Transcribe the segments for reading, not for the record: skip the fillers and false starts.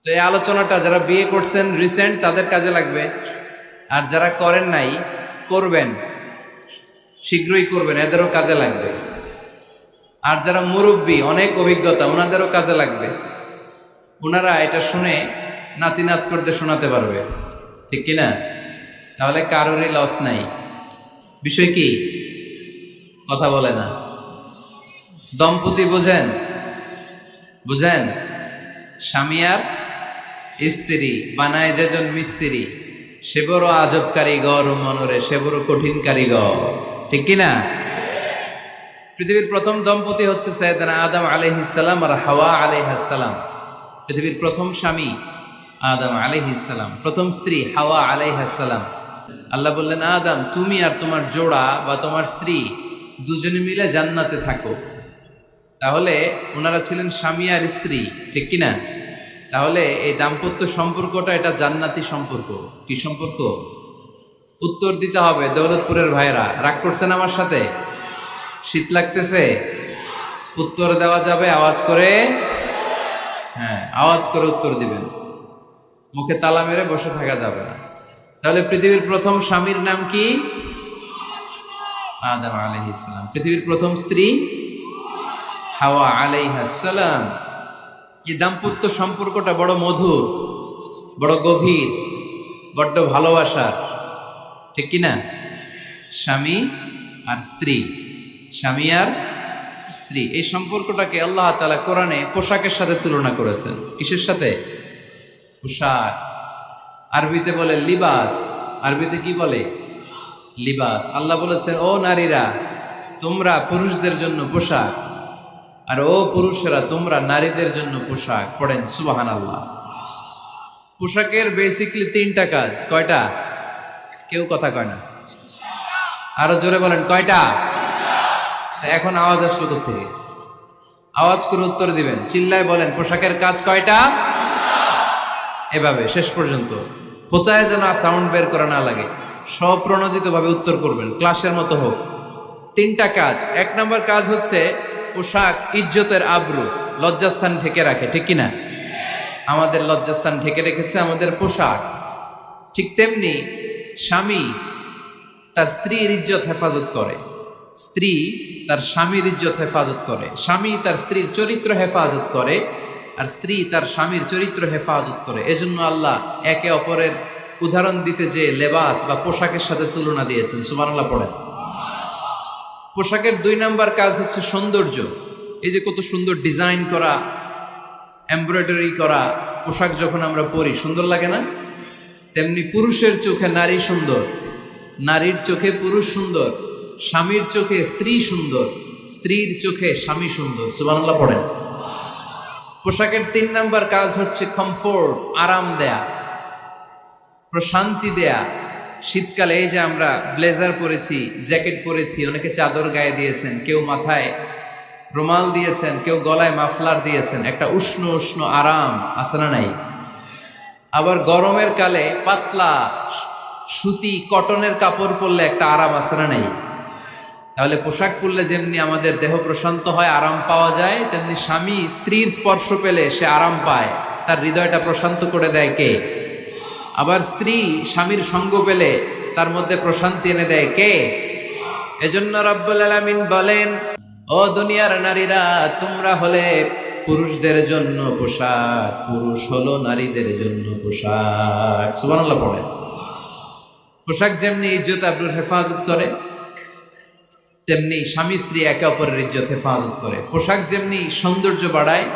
তো এই আলোচনাটা যারা বিয়ে করছেন রিসেন্ট তাদের কাজে লাগবে, আর যারা করেন নাই করবেন, শীঘ্রই করবেন, এদেরও কাজে লাগবে। আর যারা মুরব্বী অনেক অভিজ্ঞতা ওনাদেরও কাজে লাগবে, ওনারা এটা শুনে নাতি নাত করতে শোনাতে পারবে, ঠিক কিনা? তাহলে কারোরই লস নাই। বিষয় কি? কথা বলে না। দম্পতি বোঝেন? বুঝেন? স্বামী আর স্ত্রী বানায় যেজন মিস্ত্রি, সে বড় আজব কারিগর ও মনরে সে বড় কঠিন কারিগর, ঠিক কিনা? পৃথিবীর প্রথম দম্পতি হচ্ছে সাইয়েদনা আদম আলাইহিস সালাম আর হাওয়া আলাইহাস সালাম। পৃথিবীর প্রথম স্বামী আদম আলাইহিস সালাম, প্রথম স্ত্রী হাওয়া আলাইহাস সালাম। আল্লাহ বললেন, আদম তুমি আর তোমার জোড়া বা তোমার স্ত্রী দুজনে মিলে জান্নাতে থাকো। তাহলে ওনারা ছিলেন স্বামী আর স্ত্রী, ঠিক কিনা? তাহলে এই দাম্পত্য সম্পর্কটা এটা জান্নাতি সম্পর্ক। কি সম্পর্ক? উত্তর দিতে হবে। দৌলতপুরের ভাইরা রাগ করছেন আমার সাথে? শীত লাগতেছে? উত্তর দেওয়া যাবে আওয়াজ করে? হ্যাঁ, আওয়াজ করে উত্তর দিবেন, মুখে তালা মেরে বসে থাকা যাবে না। তাহলে পৃথিবীর প্রথম স্বামীর নাম কি? আদম আলাইহিস সালাম। পৃথিবীর প্রথম স্ত্রী হাওয়া আলাইহাস সালাম। এই দাম্পত্য সম্পর্কটা বড় মধুর, বড় গভীর, বড্ড ভালোবাসার, ঠিক কিনা? স্বামী আর স্ত্রী, স্বামী আর স্ত্রী, এই সম্পর্কটাকে আল্লাহ তাআলা কোরআনে পোশাকের সাথে তুলনা করেছেন। কিসের সাথে? পোশাক। আরবিতে বলে লিবাস। আরবিতে কি বলে? লিবাস। আল্লাহ বলেছেন, ও নারীরা তোমরা পুরুষদের জন্য পোশাক, আর ও পুরুষেরা তোমরা নারীদের জন্য পোশাক। পড়েন সুবহানাল্লাহ। পোশাকের বেসিকলি তিনটা কাজ। কয়টা? কেউ কথা কয় না, আরো জোরে বলেন কয়টা? এখন আওয়াজ আসলো কোথা থেকে? আওয়াজ করে উত্তর দিবেন, চিল্লায় বলেন পোশাকের কাজ কয়টা? এভাবে শেষ পর্যন্ত খোঁচায় যেন সাউন্ড বের করা না লাগে, স্বপ্রণোদিত ভাবে উত্তর করবেন, ক্লাসের মতো হোক। তিনটা কাজ। এক নম্বর কাজ হচ্ছে পোশাক ইজ্জতের আবরু, লজ্জাস্থান ঢেকে রাখে, ঠিক কিনা? আমাদের লজ্জাস্থান ঢেকে রেখেছে আমাদের পোশাক। ঠিক তেমনি স্বামী তার স্ত্রীর ইজ্জত হেফাজত করে, স্ত্রী তার স্বামীর ইজ্জত হেফাজত করে, স্বামী তার স্ত্রীর চরিত্র হেফাজত করে, আর স্ত্রী তার স্বামীর চরিত্র হেফাজত করে। এজন্য আল্লাহ একে অপরের উদাহরণ দিতে যে লেবাস বা পোশাকের সাথে তুলনা দিয়েছেন। সুবহানাল্লাহ পড়েন। পোশাকের দুই নাম্বার কাজ হচ্ছে সৌন্দর্য। এই যে কত সুন্দর ডিজাইন করা, এমব্রয়ডারি করা পোশাক যখন আমরা পরি সুন্দর লাগে না? তেমনি পুরুষের চোখে নারী সুন্দর, নারীর চোখে পুরুষ সুন্দর, স্বামীর চোখে স্ত্রী সুন্দর, স্ত্রীর চোখে স্বামী সুন্দর। সুবহানাল্লাহ পড়েন। পোশাকের তিন নাম্বার কাজ হচ্ছে কমফোর্ট, আরাম দেয়া, প্রশান্তি দেয়া। শীতকালে এই যে আমরা ব্লেজার পরেছি, জ্যাকেট পরেছি, অনেকে চাদর গায়ে দিয়েছেন, কেউ মাথায় রুমাল দিয়েছেন, কেউ গলায় মাফলার দিয়েছেন, একটা উষ্ণ উষ্ণ আরাম আছে না নাই? আবার গরমের কালে পাতলা সুতি কটনের কাপড় পরলে একটা আরাম আছে না নাই? তাহলে পোশাক পরলে যেমনি আমাদের দেহ প্রশান্ত হয়, আরাম পাওয়া যায়, তেমনি স্বামী স্ত্রীর স্পর্শ পেলে সে আরাম পায়, তার হৃদয়টা প্রশান্ত করে দেয় কে? আবার স্ত্রী স্বামীর সঙ্গ পেলে তার মধ্যে প্রশান্তি এনে দেয় কে? এজন্য রব্বুল আলামিন বলেন, ও দুনিয়ার নারীরা তোমরা হলে পুরুষদের জন্য পোশাক, পুরুষ হলো নারীদের জন্য পোশাক। সুবহানাল্লাহ পড়েন। পোশাক যেমনি ইজ্জত আবরুর হেফাজত করে, তেমনি স্বামী স্ত্রী একে অপরের ইজ্জত হেফাজত করে। পোশাক যেমনি সৌন্দর্য বাড়ায়,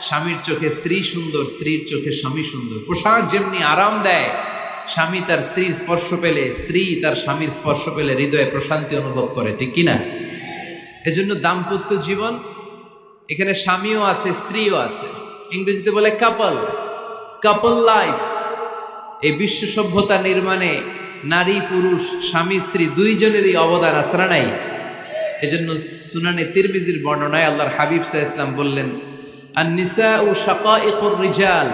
স্বামীর চোখে স্ত্রী সুন্দর, স্ত্রীর চোখে স্বামী সুন্দর। পোশাক যেমনি আরাম দেয়, স্বামী তার স্ত্রীর স্পর্শ পেলে, স্ত্রী তার স্বামীর স্পর্শ পেলে হৃদয়ে প্রশান্তি অনুভব করে, ঠিক কিনা? এজন্য দাম্পত্য জীবন, এখানে স্বামীও আছে স্ত্রীও আছে, ইংরেজিতে বলে কাপল, কাপল লাইফ। এই বিশ্ব সভ্যতা নির্মাণে নারী পুরুষ স্বামী স্ত্রী দুইজনেরই অবদান আছে না নাই? এজন্য সুনানে তিরমিজির বর্ণনায় আল্লাহর হাবিব সাল্লাল্লাহু আলাইহি ওয়াসাল্লাম বললেন, আন-নিসাউ শাকাইকুর রিজাল,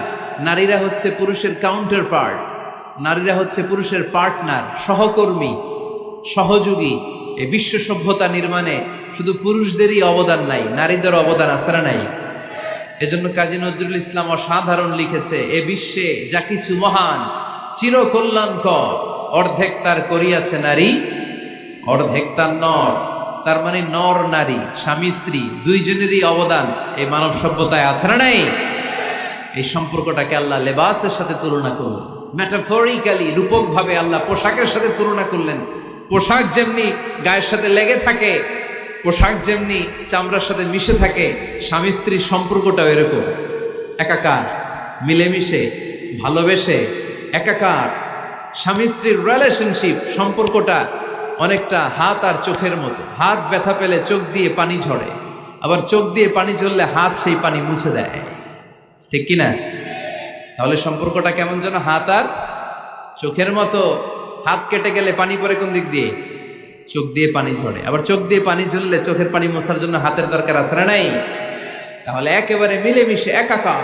নারীরা হচ্ছে পুরুষের কাউন্টার পার্ট, নারীরা হচ্ছে পুরুষের পার্টনার, সহকর্মী, সহযোগী। এই বিশ্ব সভ্যতা নির্মাণে শুধু পুরুষদেরই অবদান নাই, নারীদের অবদান আছে না নাই? এজন্য কাজী নজরুল ইসলাম অসাধারণ লিখেছে, এ বিশ্বে যা কিছু মহান চিরকল্যাণকর, অর্ধেক তার করিয়াছে নারী, অর্ধেক তার নর। তার মানে নর নারী, স্বামী স্ত্রী দুইজনেরই অবদান এই মানব সভ্যতায় আছে না নাই? এই সম্পর্কটাকে আল্লাহ লেবাসের সাথে তুলনা করলেন, মেটাফরিক্যালি, রূপক ভাবে আল্লাহ পোশাকের সাথে তুলনা করলেন। পোশাক যেমনি গায়ের সাথে লেগে থাকে, পোশাক যেমনি চামড়ার সাথে মিশে থাকে, স্বামী স্ত্রীর সম্পর্কটাও এরকম একাকার, মিলেমিশে ভালোবেসে একাকার। স্বামী স্ত্রীর রিলেশনশিপ সম্পর্কটা অনেকটা হাত আর চোখের মতো। হাত ব্যথা পেলে চোখ দিয়ে পানি ঝরে, আবার চোখ দিয়ে পানি ঝরলে হাত সেই পানি মুছে দেয়, ঠিক কিনা? তাহলে সম্পর্কটা কেমন যেন হাত আর চোখের মতো। হাত কেটে গেলে পানি পড়ে কোন দিক দিয়ে? চোখ দিয়ে পানি ঝরে, আবার চোখ দিয়ে পানি ঝরলে চোখের পানি মোছার জন্য হাতের দরকার আছে না নাই? তাহলে একেবারে মিলেমিশে একাকার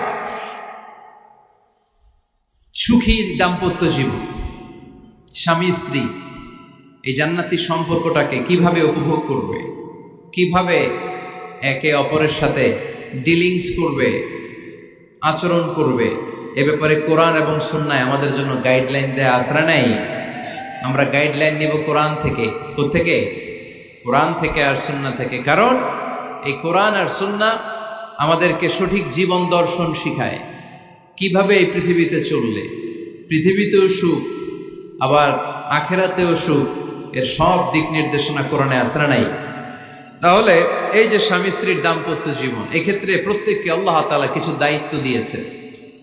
সুখী দাম্পত্য জীবন, স্বামী স্ত্রী এই জান্নাতি সম্পর্কটাকে কিভাবে উপভোগ করবে, কিভাবে একে অপরের সাথে ডিলিংস করবে, আচরণ করবে, এ ব্যাপারে কোরআন এবং সুন্নায় আমাদের জন্য গাইডলাইন দেয়া আছে না নাই? আমরা গাইডলাইন নিব কোরআন থেকে। কোত্থেকে? কোরআন থেকে আর সুন্নাহ থেকে। কারণ এই কোরআন আর সুন্নাহ আমাদেরকে সঠিক জীবন দর্শন শিখায়, কিভাবে এই পৃথিবীতে চললে পৃথিবীতেও সুখ আবার আখেরাতেও সুখ, এর সব দিক নির্দেশনা কোরআনে আছে না নাই? তাহলে এই যে স্বামী স্ত্রীর দাম্পত্য জীবন, এক্ষেত্রে প্রত্যেককে আল্লাহ তাআলা কিছু দায়িত্ব দিয়েছে।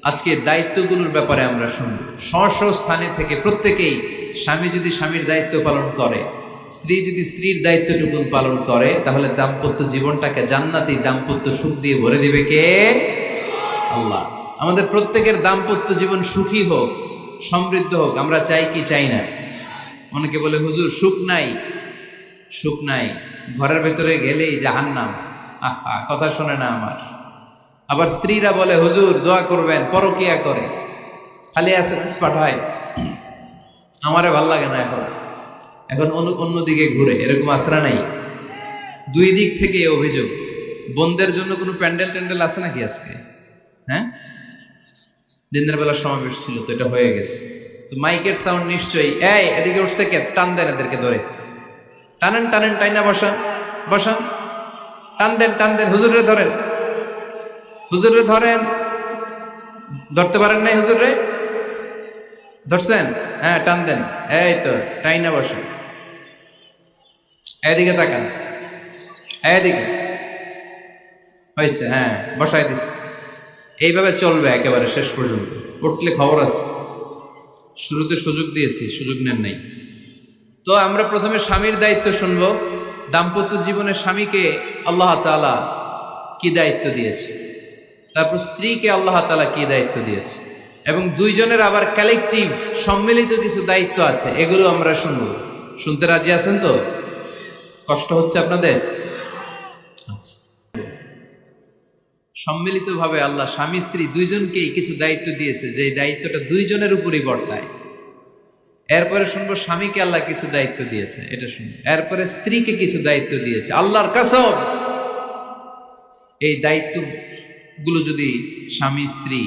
আজকে দায়িত্বগুলোর ব্যাপারে আমরা শুনব। স্ব স্থানে থেকে প্রত্যেকেই, স্বামী যদি স্বামীর দায়িত্ব পালন করে, স্ত্রী যদি স্ত্রীর দায়িত্বটুকু পালন করে, তাহলে দাম্পত্য জীবনটাকে জান্নাতি দাম্পত্য সুখ দিয়ে ভরে দিবে কে? আল্লাহ। আমাদের প্রত্যেকের দাম্পত্য জীবন সুখী হোক, সমৃদ্ধ হোক, আমরা চাই কি চাই না? অনেকে বলে হুজুর সুখ নাই, সুখ নাই, ঘরের ভেতরে গেলেই জাহান্নাম। আহা, কথা শোনে না আমার। আবার স্ত্রীরা বলে হুজুর দোয়া করবেন, পরকিয়া করে, খালি এসএমএস পাঠায়, আমারে ভাল লাগে না, এখন অন্যদিকে ঘুরে। এরকম আসরা নাই? দুই দিক থেকে অভিযোগ। বোনদের জন্য কোনো প্যান্ডেল ট্যান্ডেল আছে নাকি আজকে? হ্যাঁ, দিনের বেলা সমাবেশ ছিল তো, এটা হয়ে গেছে তো মাইকের সাউন্ড নিশ্চয়ই। এই এদিকে উঠছে কে? টান দেন এদেরকে ধরে, টানেন টানেন, টাইনা বসান বসান, টান দেন টান দেন, হুজুরে ধরেন, হুজুরে ধরেন। ধরতে পারেন নাই হুজুরে? ধরছেন? হ্যাঁ, টান দেন। এই তো, টাইনা বসেন, এদিকে তাকান, এদিকে হয়েছে, হ্যাঁ বসাই দিচ্ছে। এইভাবে চলবে একেবারে শেষ পর্যন্ত। উঠলে খবর আছে। শুরুতে সুযোগ দিয়েছি, সুযোগ নেন নাই। তো আমরা প্রথমে স্বামীর দায়িত্ব শুনবো। দাম্পত্য জীবনে স্বামীকে আল্লাহ তাআলা কি দায়িত্ব দিয়েছে, তারপর স্ত্রীকে আল্লাহ তাআলা কি দায়িত্ব দিয়েছে, এবং দুইজনের আবার কালেকটিভ সম্মিলিত কিছু দায়িত্ব আছে, এগুলো আমরা শুনবো। শুনতে রাজি আছেন তো? কষ্ট হচ্ছে আপনাদের? আচ্ছা। সম্মিলিতভাবে আল্লাহ স্বামী স্ত্রী দুইজনকেই কিছু দায়িত্ব দিয়েছে, যে দায়িত্বটা দুইজনের উপরই বর্তায়। এরপরে শুনবো স্বামীকে আল্লাহ কিছু দায়িত্ব দিয়েছে, এটা শুনবো। এরপরে স্ত্রীকে কিছু দায়িত্ব দিয়েছে। আল্লাহর কসম, এই দায়িত্বগুলো যদি স্বামী স্ত্রী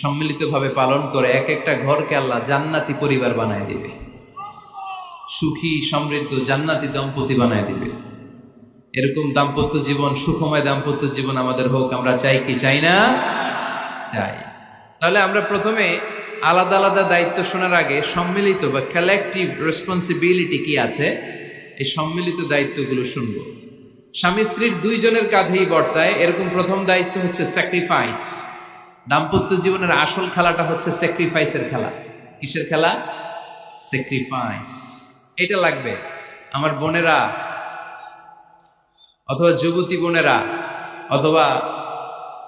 সম্মিলিতভাবে পালন করে, এক একটা ঘরকে আল্লাহ জান্নাতি পরিবার বানায় দিবে, সুখী সমৃদ্ধ জান্নাতি দম্পতি বানায় দিবে। এরকম দাম্পত্য জীবন, সুখময় দাম্পত্য জীবন আমাদের হোক। আমরা চাই কি চাই না? চাই। তাহলে আমরা প্রথমে আলাদা আলাদা দায়িত্ব শোনার আগে সম্মিলিত বা কালেকটিভ রেসপন্সিবিলিটি কি আছে, এই সম্মিলিত দায়িত্বগুলো শুনব। স্বামী স্ত্রীর দুইজনের কাঁধেই বর্তায় এরকম প্রথম দায়িত্ব হচ্ছে স্যাক্রিফাইস। দাম্পত্য জীবনের আসল খেলাটা হচ্ছে স্যাক্রিফাইসের খেলা। কিসের খেলা? স্যাক্রিফাইস। এটা লাগবে। আমার বোনেরা অথবা যুবতী বোনেরা অথবা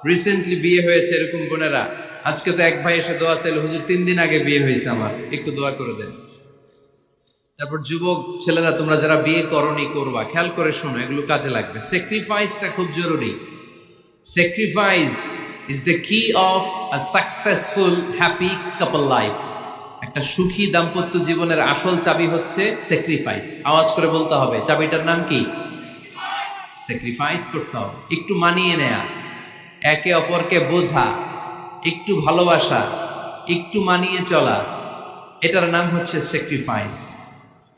রিসেন্টলি বিয়ে হয়েছে এরকম বোনেরা, আজকে তো এক ভাই এসে দোয়া চাইল, হুজুর 3 দিন আগে বিয়ে হয়েছে আমার, একটু দোয়া করে দেন। তারপর যুবক ছেলেরা, তোমরা যারা বিয়ে করনি করবা, খেয়াল করে শোনো, এগুলো কাজে লাগবে। স্যাক্রিফাইসটা খুব জরুরি। স্যাক্রিফাইস ইজ দ্য কি of a successful happy couple life. একটা সুখী দাম্পত্য জীবনের আসল চাবি হচ্ছে স্যাক্রিফাইস। আওয়াজ করে বলতে হবে, চাবিটার নাম কি? স্যাক্রিফাইস করতে হবে, একটু মানিয়ে নেয়া। একে অপরকে বোঝা, একটু ভালোবাসা, একটু মানিয়ে চলা, এটার নাম হচ্ছে স্যাক্রিফাইস।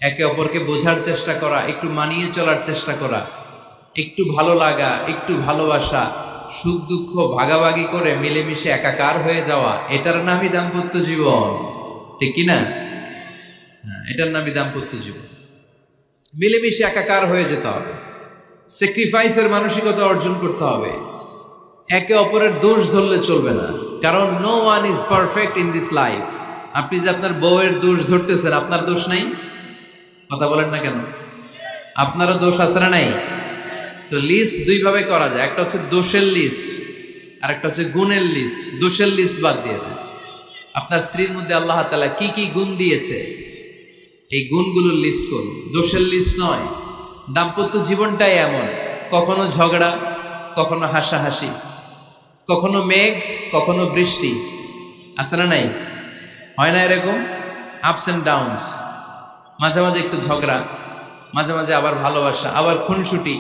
একে অপরকে বোঝার চেষ্টা করা, একটু মানিয়ে চলার চেষ্টা করা, একটু ভালো লাগা, একটু ভালোবাসা, সুখ দুঃখ ভাগাভাগি করে মিলেমিশে একাকার হয়ে যাওয়া, এটার নামই দাম্পত্য জীবন। ঠিক কিনা? হ্যাঁ, এটার নামই দাম্পত্য জীবন। মিলেমিশে একাকার হয়ে যেতে হবে, স্যাক্রিফাইসের মানসিকতা অর্জন করতে হবে। একে অপরের দোষ ধরলে চলবে না, কারণ no one is perfect in this life. আপনি যে আপনার বউয়ের দোষ ধরতেছেন, আপনার দোষ নাই? কথা বলেন না কেন? আপনারও দোষ আছে না নাই? তো লিস্ট দুই ভাবে করা যায়, একটা হচ্ছে দোষের লিস্ট আর একটা হচ্ছে গুণের লিস্ট। দোষের লিস্ট বাদ দিয়ে দেন। আপনার স্ত্রীর মধ্যে আল্লাহ তাআলা কি কি গুণ দিয়েছে, এই গুণগুলোর লিস্ট করুন, দোষের লিস্ট নয়। দাম্পত্য জীবনটাই এমন, কখনো ঝগড়া, কখনো হাসাহাসি, কখনো মেঘ, কখনো বৃষ্টি, আছে না নাই? হয় না এরকম? আপস অ্যান্ড ডাউনস, মাঝে মাঝে একটু ঝগড়া, মাঝে মাঝে আবার ভালোবাসা, আবার খুনসুটি,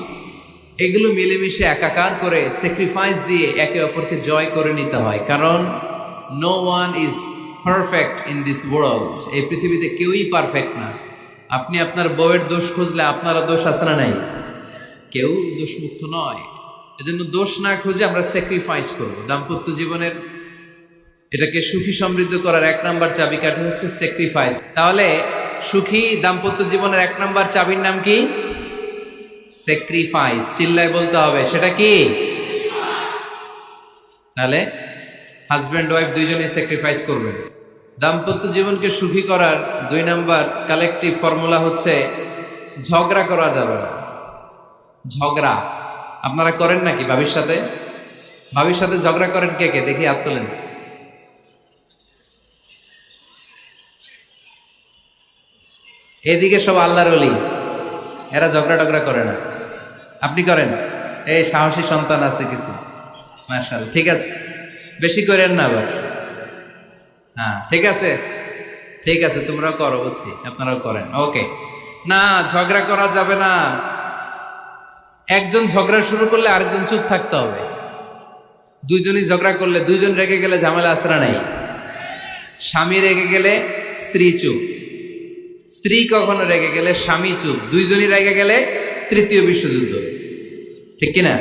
এগুলো মিলেমিশে একাকার করে স্যাক্রিফাইস দিয়ে একে অপরকে জয় করে নিতে হয়। কারণ no one is perfect in this world. এই পৃথিবীতে কেউই পারফেক্ট না। আপনি আপনার বউয়ের দোষ খুঁজলে আপনারও দোষ আছে না নাই? কেউ দোষমুক্ত নয়। এজন্য দোষ না খুঁজে আমরা স্যাক্রিফাইস করব। দাম্পত্য জীবনের এটাকে সুখী সমৃদ্ধ করার এক নাম্বার চাবিকাঠি হচ্ছে স্যাক্রিফাইস। তাহলে সুখী দাম্পত্য জীবনের এক নাম্বার চাবির নাম কি? স্যাক্রিফাইস। চিল্লায় বলতে হবে, সেটা কি? তাহলে হাজব্যান্ড ওয়াইফ দুইজনেই স্যাক্রিফাইস করবেন। দাম্পত্য জীবনকে সুখী করার দুই নাম্বার কালেকটিভ ফর্মুলা হচ্ছে ঝগড়া করা যাবে না। ঝগড়া আপনারা করেন নাকি ভাবির সাথে? ভাবির সাথে ঝগড়া করেন কে কে? দেখি হাত তোলেন। এদিকে সব আল্লাহর ওলি, এরা ঝগড়া টগড়া করে না। আপনি করেন? এই সাহসী সন্তান আছে কিছু, মাশাআল্লাহ। ঠিক আছে, বেশি করেন না আবার। হ্যাঁ ঠিক আছে, ঠিক আছে, তোমরাও করো, বুঝছি, আপনারাও করেন। ওকে, না ঝগড়া করা যাবে না। একজন ঝগড়া শুরু করলে আরেকজন চুপ থাকতে হবে। দুইজনই ঝগড়া করলে, দুইজন রেগে গেলে ঝামেলা আসরা নাই। স্বামী রেগে গেলে স্ত্রী চুপ, স্ত্রী কখনো রেগে গেলে স্বামী চুপ, দুইজনই রেগে গেলে তৃতীয় বিশ্বযুদ্ধ। ঠিক কিনা?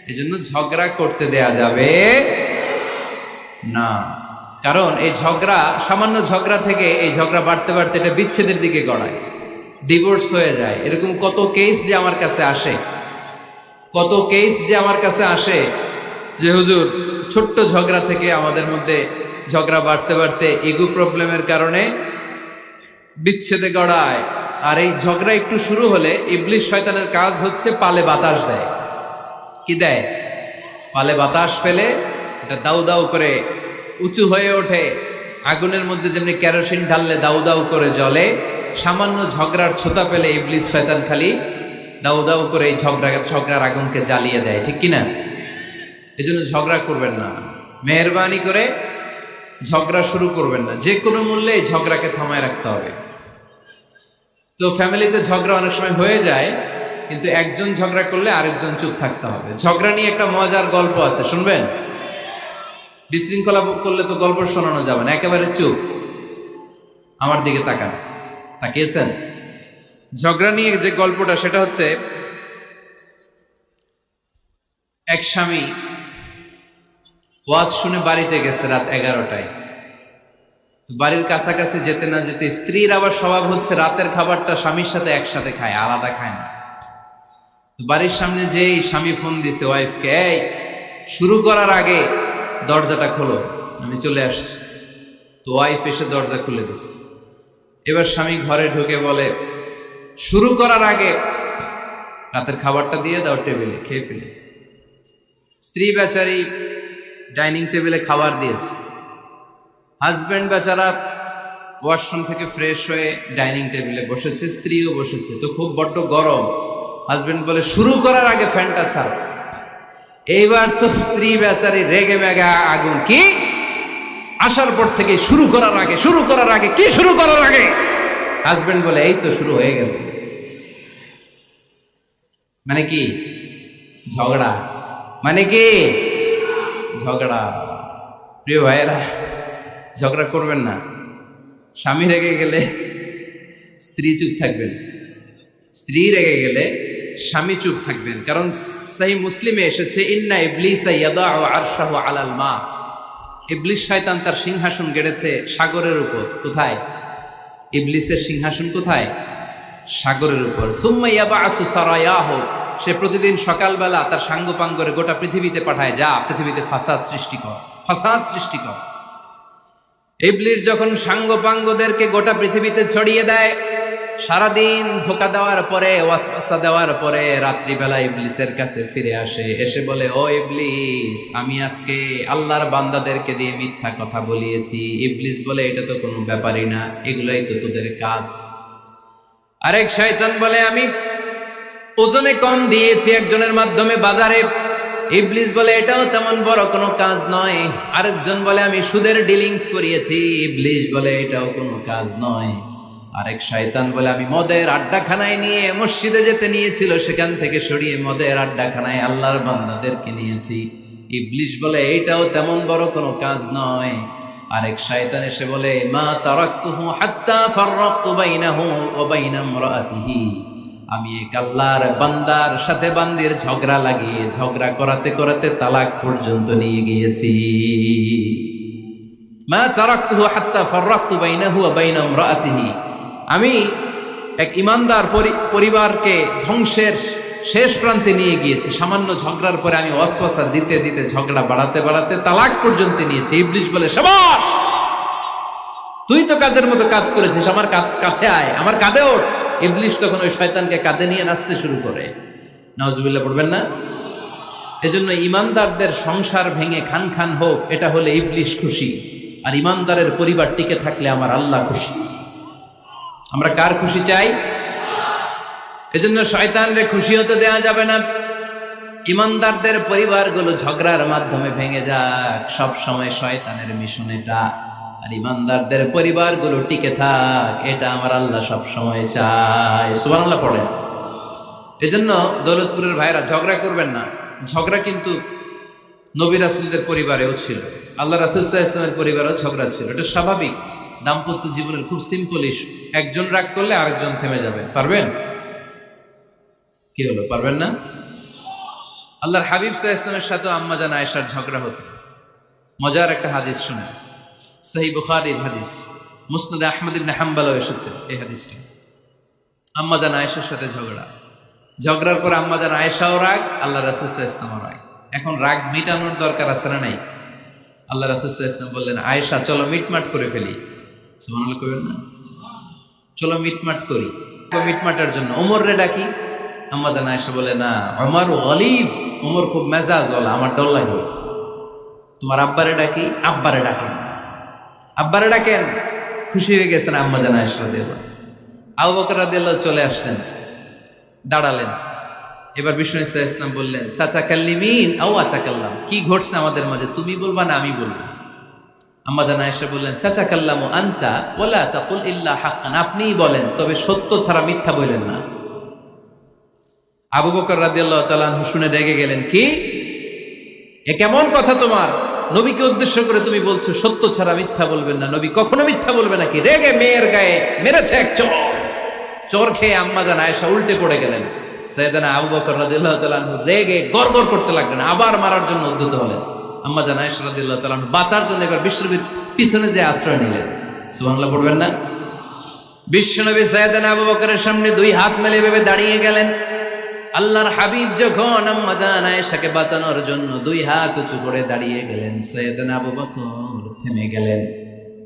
এই জন্য ঝগড়া করতে দেয়া যাবে না। কারণ এই ঝগড়া, সামান্য ঝগড়া থেকে এই ঝগড়া বাড়তে বাড়তে এটা বিচ্ছেদের দিকে গড়ায়, ডিভোর্স হয়ে যায়। এরকম কত কেস যে আমার কাছে আসে, কত কেস যে আমার কাছে আসে যে হুজুর ছোট্ট ঝগড়া থেকে আমাদের মধ্যে ঝগড়া বাড়তে বাড়তে ইগো প্রবলেমের কারণে বিচ্ছেদে গড়ায়। আর এই ঝগড়া একটু শুরু হলে ইবলিশ শয়তানের কাজ হচ্ছে পালে বাতাস দেয়। কি দেয়? পালে বাতাস পেলে এটা দাউ দাউ করে উঁচু হয়ে ওঠে। আগুনের মধ্যে যেমনি কেরোসিন ঢাললে দাউ দাউ করে জ্বলে, সামান্য ঝগড়ার ছোতা পেলে ইবলিশ শয়তান খালি দাউ দাউ করে এই ঝগড়ার আগুনকে জ্বালিয়ে দেয়। ঠিক কিনা? এই জন্য ঝগড়া করবেন না, মেহরবানি করে ঝগড়া শুরু করবেন না। যে কোনো মূল্যে এই ঝগড়াকে থামায় রাখতে হবে। তো ফ্যামিলিতে ঝগড়া অনেক সময় হয়ে যায়, কিন্তু একজন ঝগড়া করলে আরেকজন চুপ থাকতে হবে। ঝগড়া নিয়ে একটা মজার গল্প আছে, শুনবেন? বিশৃঙ্খলা করলে তো গল্প শোনানো যাবে না, একেবারে চুপ। আমার দিকে তাকান, তাকিয়েছেন? ঝগড়া নিয়ে যে গল্পটা, সেটা হচ্ছে এক স্বামী ওয়াজ শুনে বাড়িতে গেছে রাত 11টায়। বাড়ির কাছাকাছি যেতে না যেতে স্ত্রীর আবার স্বভাব হচ্ছে রাতের খাবারটা স্বামীর সাথে একসাথে খায়, আলাদা খায় না। তো বাড়ির সামনে যেই স্বামী ফোন দিছে ওয়াইফকে, এই শুরু করার আগে দরজাটা খোলো, আমি চলে আসছি। তো ওয়াইফ এসে দরজা খুলে দিছে। এবার স্বামী ঘরে ঢুকে বলে, শুরু করার আগে রাতের খাবারটা দিয়ে দাও টেবিলে, খেয়ে ফেলি। স্ত্রী বেচারি ডাইনিং টেবিলে খাবার দিয়েছে, হাজব্যান্ড বেচারা ওয়াশরুম থেকে ফ্রেশ হয়ে ডাইনিং টেবিলে বসেছে, স্ত্রীও বসেছে। তো খুব বড্ড গরম। হাজব্যান্ড বলে, শুরু করার আগে ফ্যানটা ছাড়। এইবার তো স্ত্রী বেচারি রেগে মেগে আগুন, কি আসার পর থেকে শুরু করার আগে, শুরু করার আগে, কি শুরু করার আগে? হাজব্যান্ড বলে, এই তো শুরু হয়ে গেল। মানে কি? ঝগড়া। মানে কি? ঝগড়া। প্রিয় ভাইয়েরা, ঝগড়া করবেন না। স্বামী রেগে গেলে স্ত্রী চুপ থাকবেন, স্ত্রী রেগে গেলে স্বামী চুপ থাকবেন। কারণ সহিহ মুসলিমে এসেছে, ইন্না ইবলিসা ইয়াদাউ আরশাহু আলাল মা। ইবলিস শয়তান তার সিংহাসন গেড়েছে সাগরের উপর। কোথায়? ইবলিসের সিংহাসন কোথায়? সাগরের উপর। সুম্মা ইয়াবআসু সারায়াহু, সে প্রতিদিন সকালবেলা তার সাঙ্গপাঙ্গরে গোটা পৃথিবীতে পাঠায়, যা পৃথিবীতে ফাসাদ সৃষ্টি কর, ফাসাদ সৃষ্টি কর। ইবলিস যখন সাঙ্গপাঙ্গদেরকে গোটা পৃথিবীতে ছড়িয়ে দেয়, সারাদিন ধোকা দেওয়ার পরে, ওয়াসওয়াসা দেওয়ার পরে, রাত্রিবেলা ইবলিসের কাছে ফিরে আসে, এসে বলে, ও ইবলিস, আমি আজকে আল্লাহর বান্দাদেরকে দিয়ে মিথ্যা কথা বলিয়েছি। ইবলিস বলে, এটা তো কোনো ব্যাপারই না, এগুলাই তো তোদের কাজ। আরেক শয়তান বলে, আমি ওজনে কম দিয়েছি একজনের মাধ্যমে বাজারে। ইবলিস বলে, এটাও তেমন বড় কোনো কাজ নয়। আরেকজন বলে, আমি সুদের ডিলিংস করিয়েছি। ইবলিস বলে, এটাও কোনো কাজ নয়। আরেক শয়তান বলে, আমি মদের আড্ডাখানায় নিয়ে মসজিদে যেতে নিয়েছিল, সেখান থেকে সরিয়ে মদের আড্ডাখানায় আল্লাহর বান্দাদেরকে নিয়েছি। ইবলিস বলে, এইটাও তেমন বড় কোনো কাজ নয়। আরেক শয়তান এসে বলে, মা তারাকতুহু হাত্তা ফাররাকতু বাইনাহু ওয়া বাইনা ইমরাআতিহি, আমি এক আল্লাহর বান্দার সাথে বান্দির ঝগড়া লাগিয়ে, ঝগড়া করাতে করাতে তালাক পর্যন্ত নিয়ে গিয়েছি। মা তারাকতুহু হাত্তা ফাররাকতু বাইনাহু ওয়া বাইনা ইমরাআতিহি, আমি এক ইমানদার পরিবারকে ধ্বংসের শেষ প্রান্তে নিয়ে গিয়েছি। সামান্য ঝগড়ার পরে আমি ওয়াসওয়াসা দিতে দিতে ঝগড়া বাড়াতে বাড়াতে তালাক পর্যন্ত নিয়েছি। ইবলিস বলে, শাবাশ, তুই তো কাজের মতো কাজ করেছিস, আমার কাছে আয়, আমার কাঁধে ওঠ। ইবলিস তখন ওই শয়তানকে কাঁধে নিয়ে নাচতে শুরু করে। নাউজুবিল্লাহ পড়বেন না? এজন্য ইমানদারদের সংসার ভেঙে খান খান হোক, এটা হলে ইবলিস খুশি, আর ইমানদারের পরিবার টিকে থাকলে আমার আল্লাহ খুশি। আমরা কার খুশি চাই? এজন্য শয়তানরে খুশি হতে দেয়া যাবে না। ইমানদারদের পরিবারগুলো ঝগড়ার মাধ্যমে ভেঙে যাক, সব সময় শয়তানের মিশন এটা। আর ইমানদারদের পরিবারগুলো টিকে থাক, এটা আমার আল্লাহ সব সময় চায়। সুবহানাল্লাহ পড়েন। এজন্য দৌলতপুরের ভাইরা, ঝগড়া করবেন না। ঝগড়া কিন্তু নবী রাসূলদের পরিবারেও ছিল, আল্লাহ রাসূল সাল্লাল্লাহু আলাইহি ওয়াসাল্লামের পরিবারেও ঝগড়া ছিল। এটা স্বাভাবিক, দাম্পত্য জীবনের খুব সিম্পল ইস্যু। একজন রাগ করলে আরেকজন থেমে যাবে। পারবেন? কি হলো, পারবেন না? আল্লাহর হাবিব সাল্লাল্লাহু আলাইহি ওয়াসাল্লামের সাথে আম্মা জান আয়েশার ঝগড়া হতো। মজার একটা হাদিস শুনে, সহিহ বুখারীর হাদিস, মুসনাদে আহমদ ইবনে হাম্বলও এসেছে এই হাদিসটা। আম্মা জান আয়েশার সাথে ঝগড়ার পর আম্মা জান আয়েশাও রাগ, আল্লাহ রাসূল সাল্লাল্লাহু আলাইহি ওয়াসাল্লামও রাগ। এখন রাগ মিটানোর দরকার আছে না নাই? আল্লাহ রাসূল সাল্লাল্লাহু আলাইহি ওয়াসাল্লাম বললেন, আয়েশা চলো মিটমাট করে ফেলি। সুবহানাল্লাহ কইবেন না? চলো মিটমাট করি। মিটমাটের জন্য ওমর রে ডাকি। আম্মা জান আয়েশা বলে, না, ওমর গলিফ, ওমর খুব মেজাজ ওয়ালা, আমার ডর লাগে। তোমার আব্বারে ডাকি। আব্বারে ডাকেন, আব্বারে ডাকেন। খুশি হয়ে গেছেন আম্মা জান আয়েশা রাদিয়াল্লাহু। আবু বকর রাদিয়াল্লাহু চলে আসলেন, দাঁড়ালেন। এবার বিষ্ণু সাল্লাল্লাহু আলাইহি ওয়াসাল্লাম বললেন, তাতাকাল্লিমিন আও আতাকাল্লাম, কি ঘটছে আমাদের মাঝে, তুমি বলবা না আমি বলবো? আম্মা জান আয়েশা বললেন, তাতাকাল্লামু আনতা ওয়ালা তাকুল ইল্লা হাক্কান, আপনিই বলেন, তবে সত্য ছাড়া মিথ্যা বলেন না। আবু বকর রাদিয়াল্লাহু তাআলা আনহু শুনে রেগে গেলেন, কি, এ কেমন কথা তোমার? নবীকে উদ্দেশ্য করে তুমি বলছো সত্য ছাড়া মিথ্যা বলবেন না, নবী কখনো মিথ্যা বলবে নাকি? রেগে মেয়ের গায়ে মেরেছে এক চর। চর খেয়ে আম্মা জান আয়েশা উল্টে পড়ে গেলেন। সাইয়েদনা আবু বকর রাদিয়াল্লাহু তাআলা আনহু রেগে গড়গড় করতে লাগলেন, আবার মারার জন্য উদ্যত হলেন। আম্মা জান আয়েশা রাদিয়াল্লাহু তাআলা আনহু বাঁচার জন্য এবার বিশ্বনবীর পিছনে যে আশ্রয় নিলেন। সুবহানাল্লাহ পড়বেন না? বিশ্বনবী সাইয়েদনা আবু বকরের সামনে দুই হাত মেলে ভেবে দাঁড়িয়ে গেলেন। আল্লাহর হাবিব যখন আম্মা জান আয়েশাকে বাঁচানোর জন্য দুই হাত উঁচু করে দাঁড়িয়ে গেলেন, সাইয়েদনা আবু বকর থেমে গেলেন।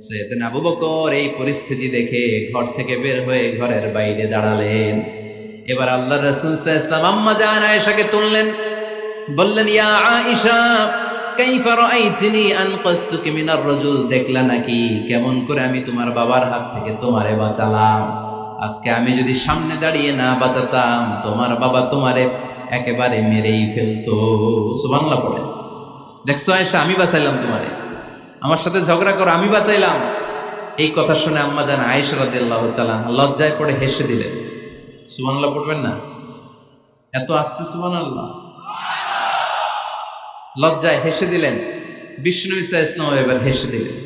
সাইয়েদনা আবু বকর এই পরিস্থিতি দেখে ঘর থেকে বের হয়ে ঘরের বাইরে দাঁড়ালেন। এবার আল্লাহর রাসূল সাল্লাল্লাহু আলাইহি ওয়াসাল্লাম আম্মা জান আয়েশাকে তুললেন, বললেন, ইয়া আয়েশা কাইফা রাআইতিনি আনকাসতুকি মিনার রাজুল, দেখলা নাকি কেমন করে আমি তোমার বাবার হাত থেকে তোমারে বাঁচালাম? আজকে আমি যদি সামনে দাঁড়িয়ে না বাঁচাতাম, তোমার বাবা তোমারে একেবারে মেরেই ফেলতো। সুবহানাল্লাহ পড়ে। দেখছো আয়েশা, আমি বাঁচাইলাম তোমারে, আমার সাথে ঝগড়া করো, আমি বাঁচাইলাম। এই কথা শুনে আম্মা জান আয়েশা রাদিয়াল্লাহু তাআলা লজ্জায় পড়ে হেসে দিলেন। সুবহানাল্লাহ পড়বেন না? এত আস্তে সুবহানাল্লাহ। লজ্জায় হেসে দিলেন। বিষ্ণু ইসা ইসলাম এবার হেসে দিলেন।